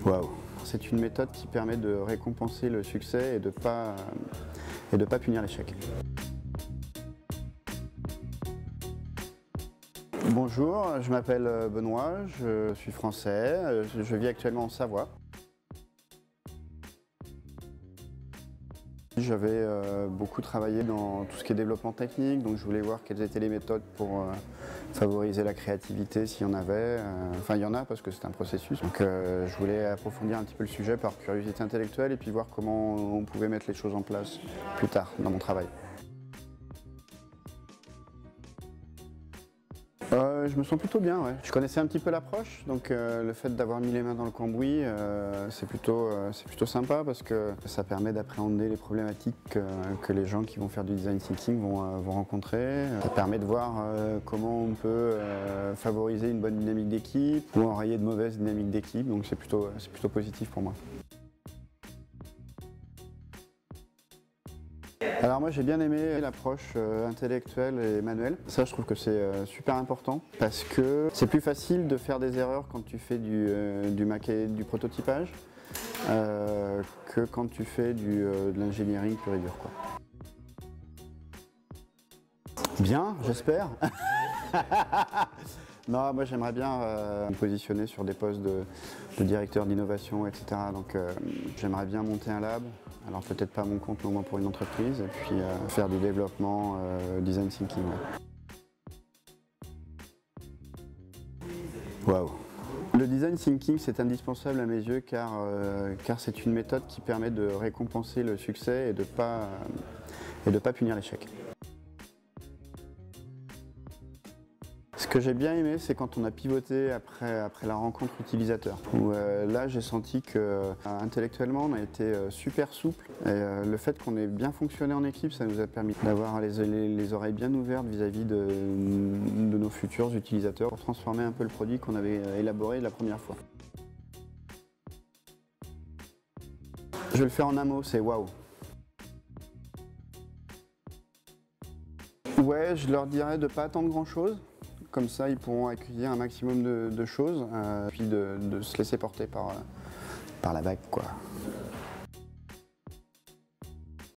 Waouh! C'est une méthode qui permet de récompenser le succès et de pas punir l'échec. Bonjour, je m'appelle Benoît, je suis français, je vis actuellement en Savoie. J'avais beaucoup travaillé dans tout ce qui est développement technique, donc je voulais voir quelles étaient les méthodes pour favoriser la créativité s'il y en avait. Enfin, il y en a parce que c'est un processus. Donc je voulais approfondir un petit peu le sujet par curiosité intellectuelle et puis voir comment on pouvait mettre les choses en place plus tard dans mon travail. Je me sens plutôt bien, ouais. Je connaissais un petit peu l'approche, donc le fait d'avoir mis les mains dans le cambouis, c'est plutôt sympa parce que ça permet d'appréhender les problématiques que les gens qui vont faire du design thinking vont rencontrer. Ça permet de voir comment on peut favoriser une bonne dynamique d'équipe ou enrayer de mauvaises dynamiques d'équipe, donc c'est plutôt positif pour moi. Alors moi j'ai bien aimé l'approche intellectuelle et manuelle. Ça je trouve que c'est super important parce que c'est plus facile de faire des erreurs quand tu fais du prototypage que quand tu fais de l'engineering pur et dur, quoi. Bien, j'espère. Non, moi j'aimerais bien me positionner sur des postes de directeur d'innovation, etc. Donc j'aimerais bien monter un lab, alors peut-être pas à mon compte, mais au moins pour une entreprise, et puis faire du développement design thinking. Ouais. Waouh! Le design thinking c'est indispensable à mes yeux car c'est une méthode qui permet de récompenser le succès et de pas punir l'échec. Ce que j'ai bien aimé, c'est quand on a pivoté après la rencontre utilisateur, où là j'ai senti que intellectuellement on a été super souple et le fait qu'on ait bien fonctionné en équipe, ça nous a permis d'avoir les oreilles bien ouvertes vis-à-vis de nos futurs utilisateurs pour transformer un peu le produit qu'on avait élaboré la première fois. Je vais le faire en un mot, c'est waouh! Ouais, je leur dirais de ne pas attendre grand chose. Comme ça, ils pourront accueillir un maximum de choses, puis de se laisser porter par la vague, quoi.